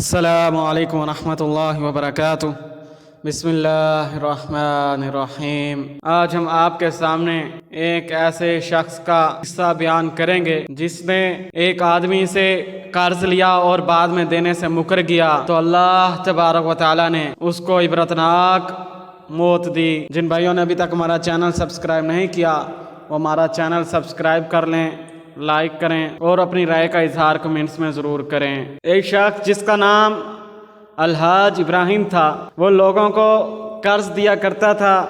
अस्सलामु अलैकुम वरहमतुल्लाहि वबरकातुह। बिस्मिल्लाहिर्रहमानिर्रहीम। आज हम आपके सामने एक ऐसे शख्स का किस्सा बयान करेंगे जिसने एक आदमी से कर्ज लिया और बाद में देने से मुकर गया, तो अल्लाह तबारक व तआला ने उसको इबरतनाक मौत दी। जिन भाइयों ने अभी तक हमारा चैनल सब्सक्राइब नहीं किया वो हमारा चैनल सब्सक्राइब कर लें, लाइक करें और अपनी राय का इजहार कमेंट्स में ज़रूर करें। एक शख्स जिसका नाम अलहाज इब्राहिम था, वो लोगों को कर्ज दिया करता था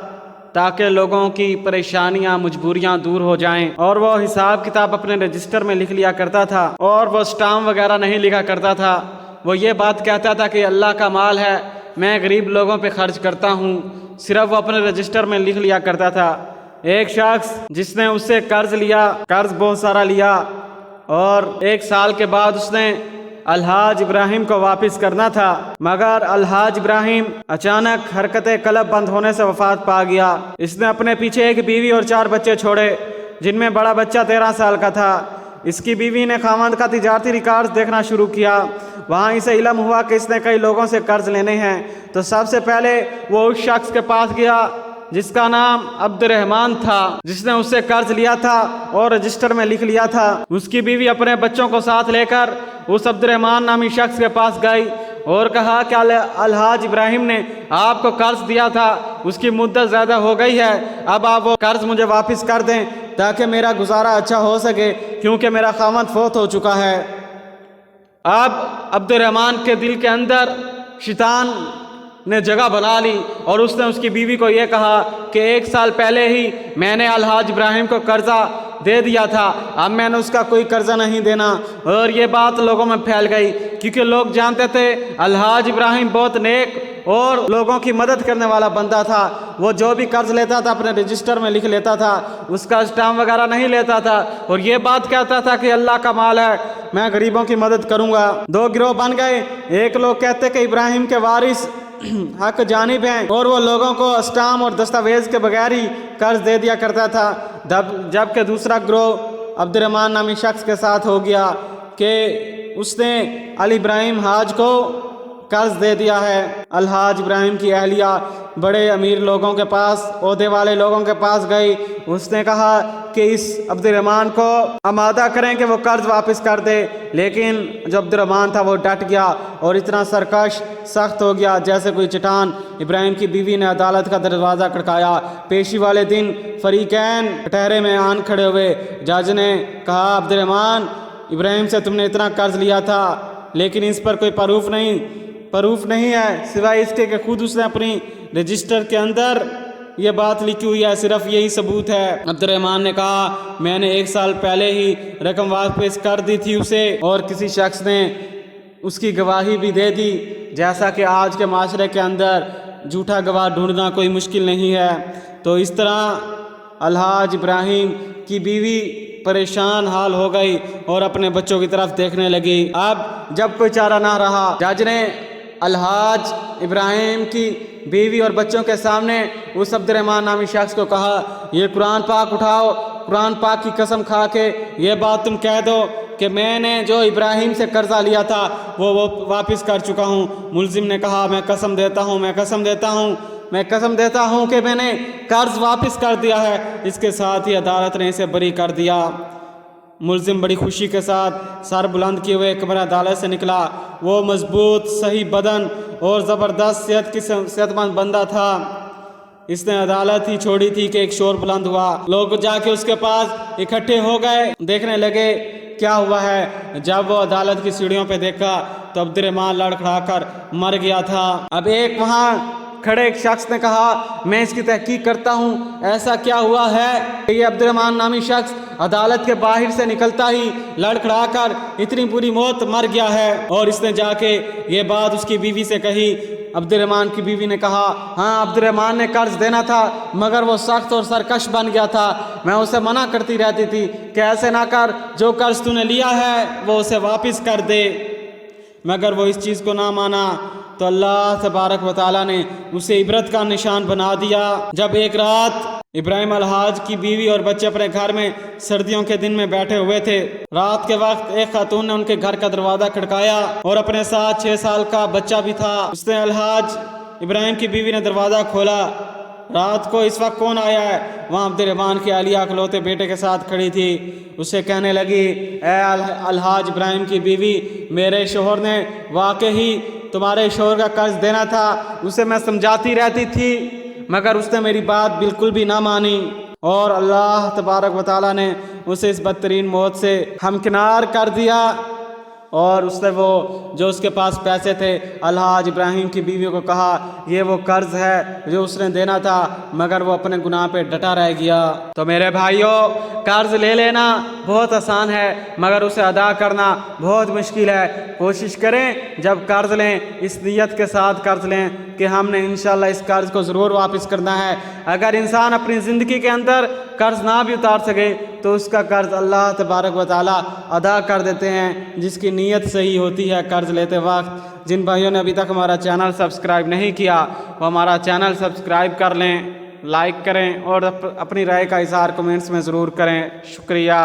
ताकि लोगों की परेशानियां मजबूरियां दूर हो जाएं, और वो हिसाब किताब अपने रजिस्टर में लिख लिया करता था और वो स्टाम्प वगैरह नहीं लिखा करता था। वो ये बात कहता था कि अल्लाह का माल है, मैं गरीब लोगों पे खर्च करता हूँ, सिर्फ वो अपने रजिस्टर में लिख लिया करता था। एक शख्स जिसने उससे कर्ज लिया, कर्ज बहुत सारा लिया, और एक साल के बाद उसने अलहाज इब्राहिम को वापस करना था, मगर अलहाज इब्राहिम अचानक हरकत कलब बंद होने से वफात पा गया। इसने अपने पीछे एक बीवी और 4 बच्चे छोड़े, जिनमें बड़ा बच्चा 13 साल का था। इसकी बीवी ने खामद का तिजारती रिकॉर्ड देखना शुरू किया। वहाँ इसे इल्म हुआ कि इसने कई लोगों से कर्ज लेने हैं, तो सबसे पहले वो उस शख्स के पास गया जिसका नाम अब्दुर्रहमान था, जिसने उससे कर्ज लिया था और रजिस्टर में लिख लिया था। उसकी बीवी अपने बच्चों को साथ लेकर उस अब्दुर्रहमान नामी शख्स के पास गई और कहा कि अलहाज इब्राहिम ने आपको कर्ज दिया था, उसकी मुद्दत ज़्यादा हो गई है, अब आप वो कर्ज मुझे वापस कर दें ताकि मेरा गुजारा अच्छा हो सके, क्योंकि मेरा खामद फौत हो चुका है। अब अब्दुर्रहमान के दिल के अंदर शैतान ने जगह बना ली और उसने उसकी बीवी को यह कहा कि 1 साल पहले ही मैंने अलहाज इब्राहिम को कर्जा दे दिया था, अब मैंने उसका कोई कर्जा नहीं देना। और ये बात लोगों में फैल गई, क्योंकि लोग जानते थे अलहाज इब्राहिम बहुत नेक और लोगों की मदद करने वाला बंदा था। वो जो भी कर्ज लेता था अपने रजिस्टर में लिख लेता था, उसका स्टाम्प वगैरह नहीं लेता था, और ये बात कहता था कि अल्लाह का माल है, मैं गरीबों की मदद करूँगा। 2 गिरोह बन गए। एक लोग कहते कि इब्राहिम के वारिस हक जानिब हैं, और वो लोगों को स्टाम्प और दस्तावेज के बगैर ही कर्ज दे दिया करता था। जबकि दूसरा गिरोह अब्दुर्रहमान नामी शख्स के साथ हो गया कि उसने अली इब्राहिम हाज को कर्ज दे दिया है। अलहाज इब्राहिम की अहलिया बड़े अमीर लोगों के पास, ओहदे वाले लोगों के पास गई। उसने कहा कि इस अब्दुर्रहमान को आमादा करें कि वो कर्ज वापस कर दे, लेकिन जो अब्दुर्रहमान था वो डट गया और इतना सरकश सख्त हो गया जैसे कोई चट्टान। इब्राहिम की बीवी ने अदालत का दरवाज़ा खड़काया। पेशी वाले दिन फरीकैन कटहरे में आन खड़े हुए। जज ने कहा, अब्दुर्रहमान, इब्राहिम से तुमने इतना कर्ज लिया था, लेकिन इस पर कोई प्रूफ नहीं है सिवाय इसके कि खुद उसने अपनी रजिस्टर के अंदर ये बात लिखी हुई है, सिर्फ यही सबूत है। अब्दुर्रहमान ने कहा, मैंने 1 साल पहले ही रकम वापस कर दी थी उसे, और किसी शख्स ने उसकी गवाही भी दे दी। जैसा कि आज के माशरे के अंदर झूठा गवाह ढूंढना कोई मुश्किल नहीं है। तो इस तरह अलहाज इब्राहिम की बीवी परेशान हाल हो गई और अपने बच्चों की तरफ देखने लगी। अब जब कोई चारा ना रहा, जज ने अलहाज इब्राहिम की बीवी और बच्चों के सामने उस अब्दुर्रहमान नामी शख्स को कहा, ये कुरान पाक उठाओ, कुरान पाक की कसम खा के ये बात तुम कह दो कि मैंने जो इब्राहिम से कर्जा लिया था वो वापस कर चुका हूँ। मुल्जिम ने कहा, मैं कसम देता हूँ कि मैंने कर्ज वापस कर दिया है। इसके साथ ही अदालत ने इसे बरी कर दिया। मुल्जिम बड़ी खुशी के साथ सर बुलंद किए हुए कमरा अदालत से निकला। वो मजबूत, सही बदन और ज़बरदस्त सेहतमंद बंदा था। इसने अदालत ही छोड़ी थी कि एक शोर बुलंद हुआ। लोग जाके उसके पास इकट्ठे हो गए, देखने लगे क्या हुआ है। जब वो अदालत की सीढ़ियों पे देखा तो अब्दुर्रहमान लड़खड़ाकर मर गया था। अब एक वहाँ खड़े एक शख्स ने कहा, मैं इसकी तहकीक करता हूँ, ऐसा क्या हुआ है कि ये अब्दुर्रहमान नामी शख्स अदालत के बाहर से निकलता ही लड़खड़ाकर इतनी बुरी मौत मर गया है। और इसने जाके ये बात उसकी बीवी से कही। अब्दुर्रहमान की बीवी ने कहा, हाँ, अब्दुर्रहमान ने कर्ज देना था, मगर वो सख्त और सरकश बन गया था। मैं उसे मना करती रहती थी कि ऐसे ना कर, जो कर्ज तूने लिया है वो उसे वापस कर दे, मगर वो इस चीज़ को ना माना। तो अल्लाह तबारक व तआला ने उसे इबरत का निशान बना दिया। जब एक रात ابراہیم الحاج کی بیوی اور بچے اپنے گھر میں سردیوں کے دن میں بیٹھے ہوئے تھے۔ رات کے وقت ایک خاتون نے ان کے گھر کا دروازہ کھٹکایا اور اپنے ساتھ 6 سال کا بچہ بھی تھا۔ اس نے الحاج ابراہیم کی بیوی نے دروازہ کھولا۔ رات کو اس وقت کون آیا ہے؟ وہاں عبد الرحمن کی اہلیہ اکلوتے بیٹے کے ساتھ کھڑی تھی۔ اسے کہنے لگی، اے الحاج ابراہیم کی بیوی، میرے شوہر نے واقعی تمہارے شوہر کا قرض دینا تھا، اسے میں سمجھاتی رہتی تھی مگر اس نے میری بات بالکل بھی نہ مانی، اور اللہ تبارک و تعالیٰ نے اسے اس بدترین موت سے ہمکنار کر دیا۔ اور اس نے وہ جو اس کے پاس پیسے تھے الحاج ابراہیم کی بیوی کو کہا، یہ وہ قرض ہے جو اس نے دینا تھا، مگر وہ اپنے گناہ پہ ڈٹا رہ گیا۔ تو میرے بھائیوں، قرض لے لینا بہت آسان ہے مگر اسے ادا کرنا بہت مشکل ہے۔ کوشش کریں جب قرض لیں اس نیت کے ساتھ قرض لیں کہ ہم نے انشاءاللہ اس قرض کو ضرور واپس کرنا ہے۔ اگر انسان اپنی زندگی کے اندر قرض نہ بھی اتار سکے تو اس کا قرض اللہ تبارک و تعالیٰ ادا کر دیتے ہیں، جس کی نیت صحیح ہوتی ہے قرض لیتے وقت۔ جن بھائیوں نے ابھی تک ہمارا چینل سبسکرائب نہیں کیا وہ ہمارا چینل سبسکرائب کر لیں، لائک کریں اور اپنی رائے کا اظہار کمنٹس میں ضرور کریں۔ شکریہ۔